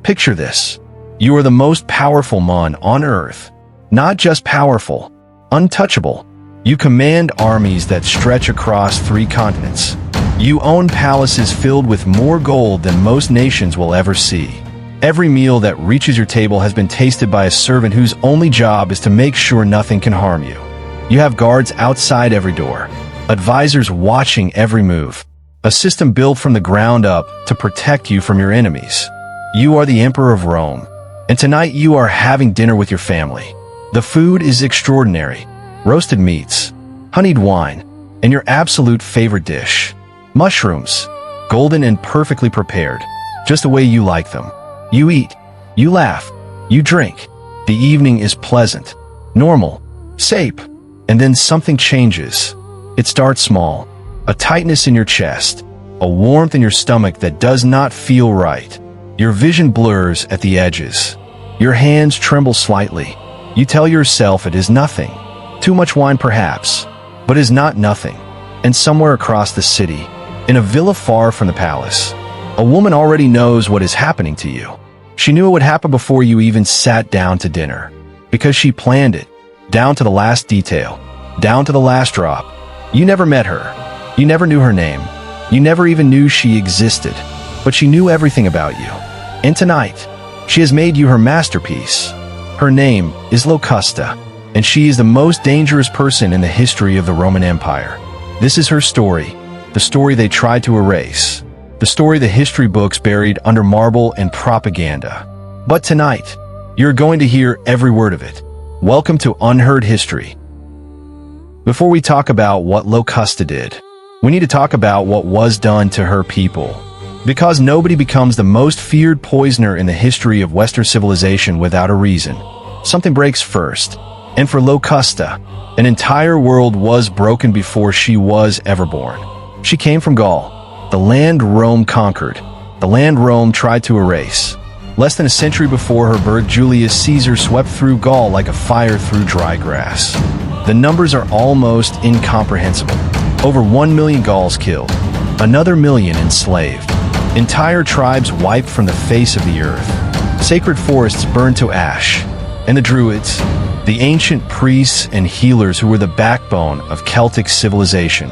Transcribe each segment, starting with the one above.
Picture this. You are the most powerful mon on Earth. Not just powerful, untouchable. You command armies that stretch across 3 continents. You own palaces filled with more gold than most nations will ever see. Every meal that reaches your table has been tasted by a servant whose only job is to make sure nothing can harm you. You have guards outside every door, advisors watching every move, a system built from the ground up to protect you from your enemies. You are the Emperor of Rome, and tonight you are having dinner with your family. The food is extraordinary. Roasted meats, honeyed wine, and your absolute favorite dish. Mushrooms, golden and perfectly prepared, just the way you like them. You eat, you laugh, you drink. The evening is pleasant, normal, safe, and then something changes. It starts small, a tightness in your chest, a warmth in your stomach that does not feel right. Your vision blurs at the edges. Your hands tremble slightly. You tell yourself it is nothing. Too much wine perhaps, but is not nothing. And somewhere across the city, in a villa far from the palace, a woman already knows what is happening to you. She knew it would happen before you even sat down to dinner, because she planned it, down to the last detail, down to the last drop. You never met her. You never knew her name. You never even knew she existed, but she knew everything about you. And tonight, she has made you her masterpiece. Her name is Locusta, and she is the most dangerous person in the history of the Roman Empire. This is her story, the story they tried to erase, the story the history books buried under marble and propaganda. But tonight, you're going to hear every word of it. Welcome to Unheard History. Before we talk about what Locusta did, we need to talk about what was done to her people. Because nobody becomes the most feared poisoner in the history of Western civilization without a reason. Something breaks first. And for Locusta, an entire world was broken before she was ever born. She came from Gaul, the land Rome conquered, the land Rome tried to erase. Less than a century before her birth, Julius Caesar swept through Gaul like a fire through dry grass. The numbers are almost incomprehensible. Over 1 million Gauls killed, another million enslaved. Entire tribes wiped from the face of the earth. Sacred forests burned to ash. And the Druids, the ancient priests and healers who were the backbone of Celtic civilization,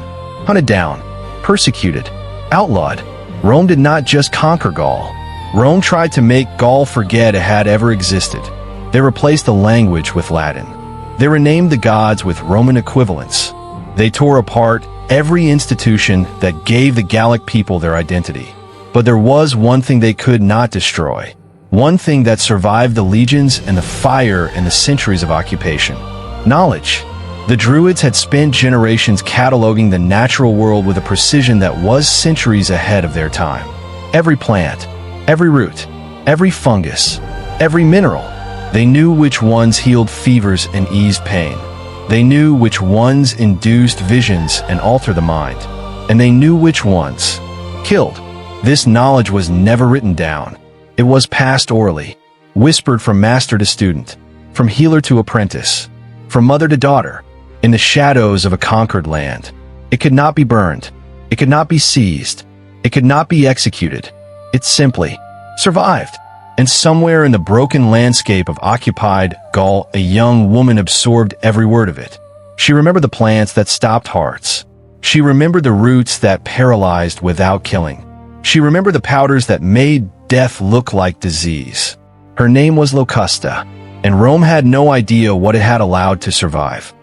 hunted down, persecuted, outlawed. Rome did not just conquer Gaul. Rome tried to make Gaul forget it had ever existed. They replaced the language with Latin. They renamed the gods with Roman equivalents. They tore apart every institution that gave the Gallic people their identity. But there was one thing they could not destroy. One thing that survived the legions and the fire and the centuries of occupation. Knowledge. The Druids had spent generations cataloging the natural world with a precision that was centuries ahead of their time. Every plant, every root, every fungus, every mineral. They knew which ones healed fevers and eased pain. They knew which ones induced visions and altered the mind. And they knew which ones killed. This knowledge was never written down. It was passed orally, whispered from master to student, from healer to apprentice, from mother to daughter, in the shadows of a conquered land. It could not be burned. It could not be seized. It could not be executed. It simply survived. And somewhere in the broken landscape of occupied Gaul, a young woman absorbed every word of it. She remembered the plants that stopped hearts. She remembered the roots that paralyzed without killing. She remembered the powders that made death look like disease. Her name was Locusta, and Rome had no idea what it had allowed to survive.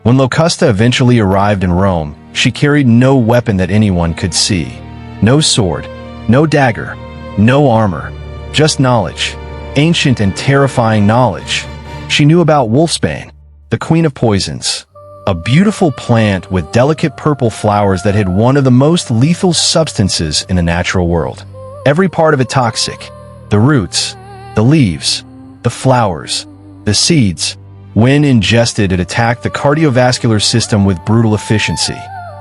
When Locusta eventually arrived in Rome, she carried no weapon that anyone could see. No sword, no dagger, no armor, just knowledge, ancient and terrifying knowledge. She knew about wolfsbane, the queen of poisons, a beautiful plant with delicate purple flowers that hid one of the most lethal substances in the natural world. Every part of it toxic. The roots, the leaves, the flowers, the seeds. When ingested, it attacked the cardiovascular system with brutal efficiency.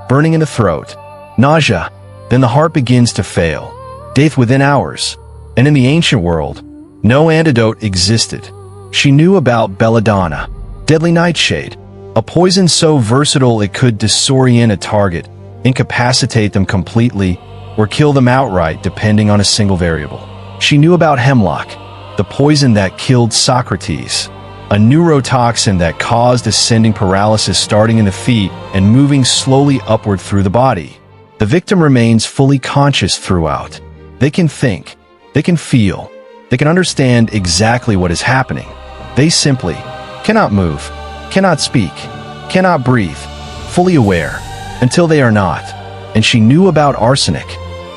Burning in the throat, nausea, then the heart begins to fail. Death within hours. And in the ancient world, no antidote existed. She knew about belladonna, deadly nightshade, a poison so versatile it could disorient a target, incapacitate them completely, or kill them outright depending on a single variable. She knew about hemlock, the poison that killed Socrates, a neurotoxin that caused ascending paralysis starting in the feet and moving slowly upward through the body. The victim remains fully conscious throughout. They can think, they can feel, they can understand exactly what is happening. They simply cannot move, cannot speak, cannot breathe, fully aware, until they are not. And she knew about arsenic,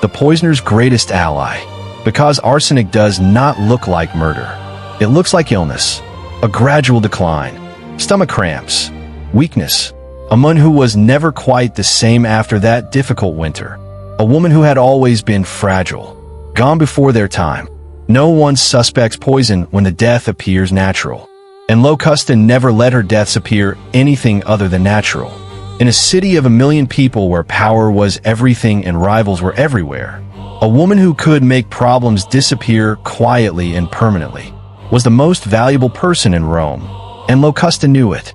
the poisoner's greatest ally, because arsenic does not look like murder. It looks like illness, a gradual decline, stomach cramps, weakness. A woman who was never quite the same after that difficult winter. A woman who had always been fragile, gone before their time. No one suspects poison when the death appears natural. And Locusta never let her deaths appear anything other than natural. In a city of 1 million people where power was everything and rivals were everywhere, a woman who could make problems disappear quietly and permanently was the most valuable person in Rome, and Locusta knew it.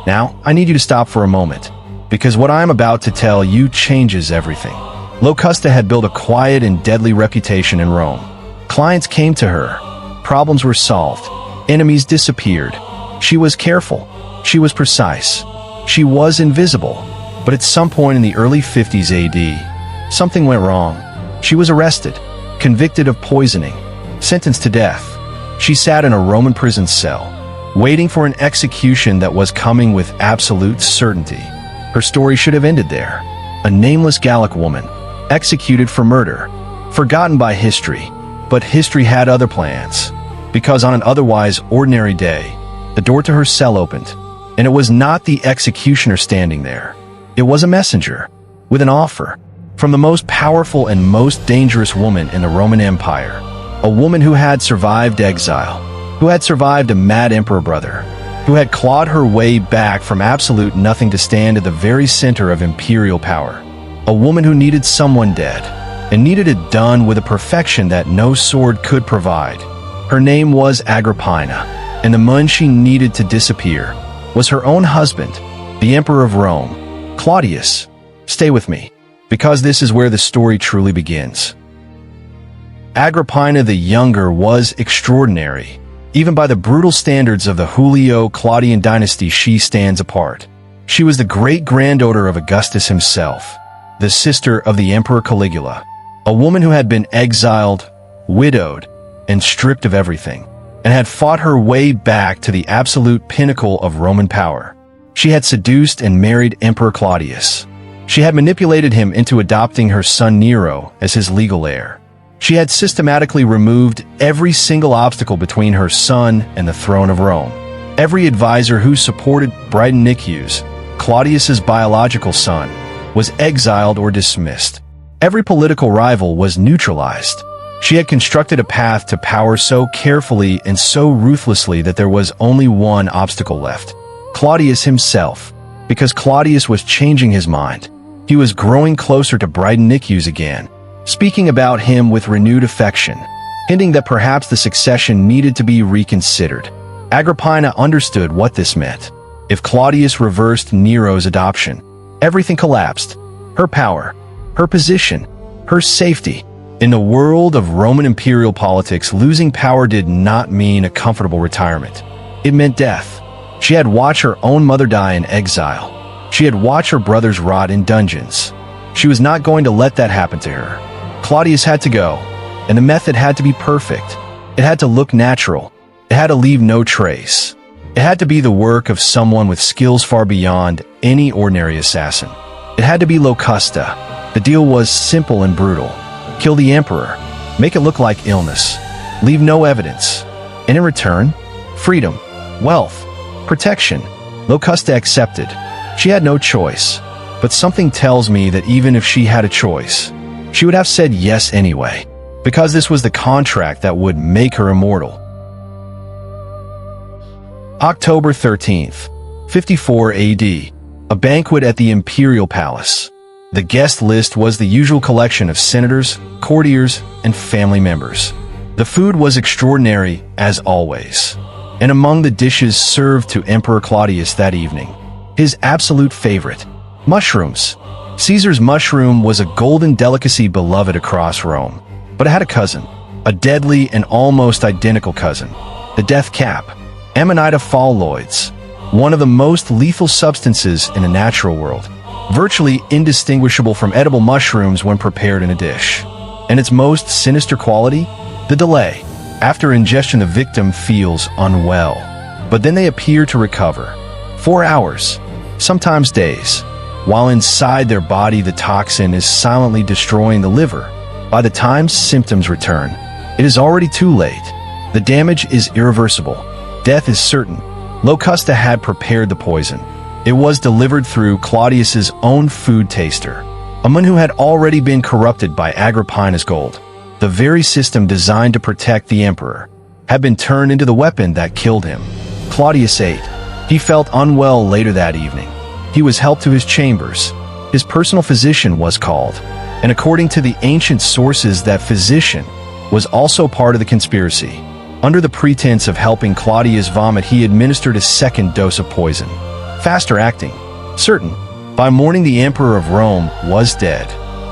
Now, I need you to stop for a moment, because what I'm about to tell you changes everything. Locusta had built a quiet and deadly reputation in Rome. Clients came to her, problems were solved, enemies disappeared. She was careful, she was precise, she was invisible. But at some point in the early 50s AD, something went wrong. She was arrested, convicted of poisoning, sentenced to death. She sat in a Roman prison cell, waiting for an execution that was coming with absolute certainty. Her story should have ended there. A nameless Gallic woman, executed for murder, forgotten by history. But history had other plans, because on an otherwise ordinary day, the door to her cell opened, and it was not the executioner standing there. It was a messenger, with an offer, from the most powerful and most dangerous woman in the Roman Empire, a woman who had survived exile, who had survived a mad emperor brother, who had clawed her way back from absolute nothing to stand at the very center of imperial power. A woman who needed someone dead, and needed it done with a perfection that no sword could provide. Her name was Agrippina, and the man she needed to disappear was her own husband, the Emperor of Rome, Claudius. Stay with me, because this is where the story truly begins. Agrippina the Younger was extraordinary. Even by the brutal standards of the Julio-Claudian dynasty, she stands apart. She was the great-granddaughter of Augustus himself, the sister of the Emperor Caligula, a woman who had been exiled, widowed, and stripped of everything, and had fought her way back to the absolute pinnacle of Roman power. She had seduced and married Emperor Claudius. She had manipulated him into adopting her son Nero as his legal heir. She had systematically removed every single obstacle between her son and the throne of Rome. Every advisor who supported Britannicus, Claudius's biological son, was exiled or dismissed. Every political rival was neutralized. She had constructed a path to power so carefully and so ruthlessly that there was only one obstacle left: Claudius himself. Because Claudius was changing his mind. He was growing closer to Britannicus again, speaking about him with renewed affection, hinting that perhaps the succession needed to be reconsidered. Agrippina understood what this meant. If Claudius reversed Nero's adoption, everything collapsed. Her power, her position, her safety. In the world of Roman imperial politics, losing power did not mean a comfortable retirement. It meant death. She had watched her own mother die in exile. She had watched her brothers rot in dungeons. She was not going to let that happen to her. Claudius had to go, and the method had to be perfect. It had to look natural. It had to leave no trace. It had to be the work of someone with skills far beyond any ordinary assassin. It had to be Locusta. The deal was simple and brutal. Kill the emperor, make it look like illness, leave no evidence, and in return, freedom, wealth, protection. Locusta accepted. She had no choice, but something tells me that even if she had a choice, she would have said yes anyway, because this was the contract that would make her immortal. October 13th, 54 AD, a banquet at the Imperial Palace. The guest list was the usual collection of senators, courtiers, and family members. The food was extraordinary, as always, and among the dishes served to Emperor Claudius that evening, his absolute favorite, mushrooms. Caesar's mushroom was a golden delicacy beloved across Rome, but it had a cousin, a deadly and almost identical cousin, the death cap, Amanita phalloides, one of the most lethal substances in the natural world, virtually indistinguishable from edible mushrooms when prepared in a dish. And its most sinister quality? The delay. After ingestion, the victim feels unwell, but then they appear to recover. 4 hours, sometimes days. While inside their body, the toxin is silently destroying the liver. By the time symptoms return, it is already too late. The damage is irreversible. Death is certain. Locusta had prepared the poison. It was delivered through Claudius's own food taster, a man who had already been corrupted by Agrippina's gold. The very system designed to protect the emperor had been turned into the weapon that killed him. Claudius ate. He felt unwell later that evening. He was helped to his chambers. His personal physician was called, and according to the ancient sources, that physician was also part of the conspiracy. Under the pretense of helping Claudius vomit, he administered a second dose of poison. Faster acting, certain. By morning, the emperor of Rome was dead.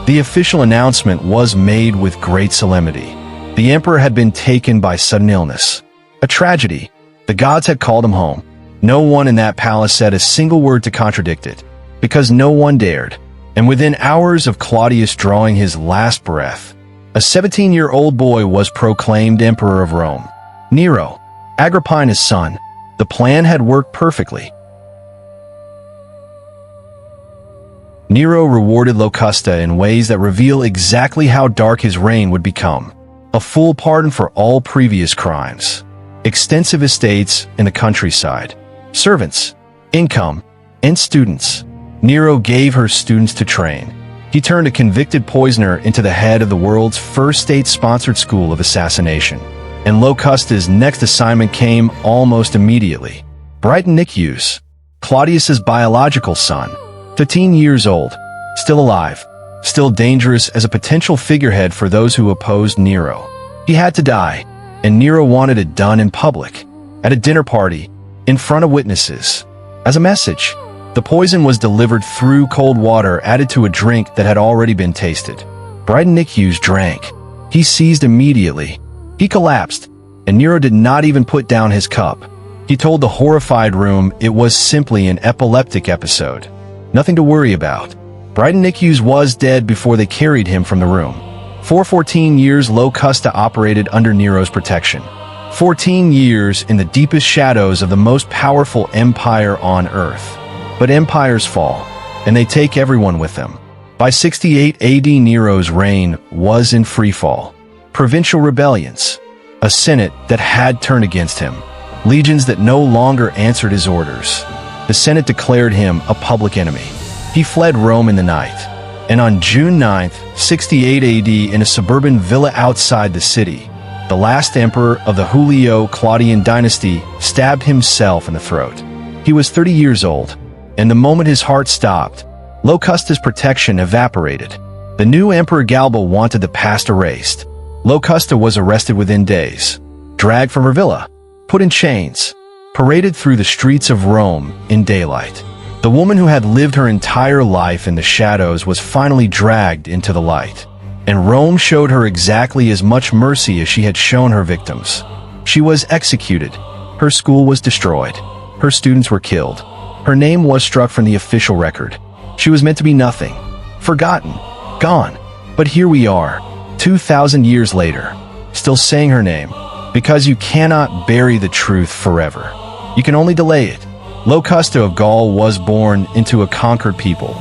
The official announcement was made with great solemnity. The emperor had been taken by sudden illness. A tragedy. The gods had called him home. No one in that palace said a single word to contradict it, because no one dared. And within hours of Claudius drawing his last breath, a 17-year-old boy was proclaimed emperor of Rome. Nero, Agrippina's son. The plan had worked perfectly. Nero rewarded Locusta in ways that reveal exactly how dark his reign would become. A full pardon for all previous crimes. Extensive estates in the countryside. Servants, income, and students. Nero gave her students to train. He turned a convicted poisoner into the head of the world's first state-sponsored school of assassination. And Locusta's next assignment came almost immediately. Brighton Nicus, Claudius's biological son, 15 years old, still alive, still dangerous as a potential figurehead for those who opposed Nero. He had to die, and Nero wanted it done in public, at a dinner party, in front of witnesses. As a message, the poison was delivered through cold water added to a drink that had already been tasted. Brighton Nicus drank. He seized immediately. He collapsed, and Nero did not even put down his cup. He told the horrified room it was simply an epileptic episode. Nothing to worry about. Brighton Nicus was dead before they carried him from the room. For 14 years, Locusta operated under Nero's protection. 14 years in the deepest shadows of the most powerful empire on earth. But empires fall, and they take everyone with them. By 68 AD, Nero's reign was in freefall. Provincial rebellions, a senate that had turned against him, legions that no longer answered his orders. The senate declared him a public enemy. He fled Rome in the night, and on June 9, 68 AD, in a suburban villa outside the city, the last emperor of the Julio-Claudian dynasty stabbed himself in the throat. He was 30 years old, and the moment his heart stopped, Locusta's protection evaporated. The new Emperor Galba wanted the past erased. Locusta was arrested within days, dragged from her villa, put in chains, paraded through the streets of Rome in daylight. The woman who had lived her entire life in the shadows was finally dragged into the light, and Rome showed her exactly as much mercy as she had shown her victims. She was executed. Her school was destroyed. Her students were killed. Her name was struck from the official record. She was meant to be nothing, forgotten, gone. But here we are, 2,000 years later, still saying her name, because you cannot bury the truth forever. You can only delay it. Locusta of Gaul was born into a conquered people.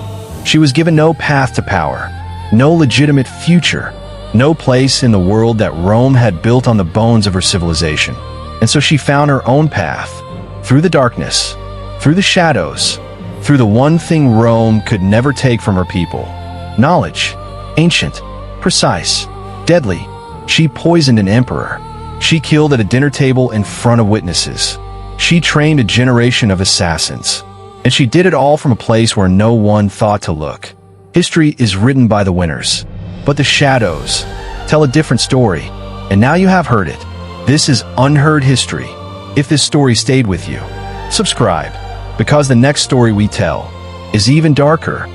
She was given no path to power, no legitimate future, no place in the world that Rome had built on the bones of her civilization. And so she found her own path, through the darkness, through the shadows, through the one thing Rome could never take from her people: knowledge, ancient, precise, deadly. She poisoned an emperor. She killed at a dinner table in front of witnesses. She trained a generation of assassins. And she did it all from a place where no one thought to look. History is written by the winners, but the shadows tell a different story. And now you have heard it. This is Unheard History. If this story stayed with you, subscribe, because the next story we tell is even darker.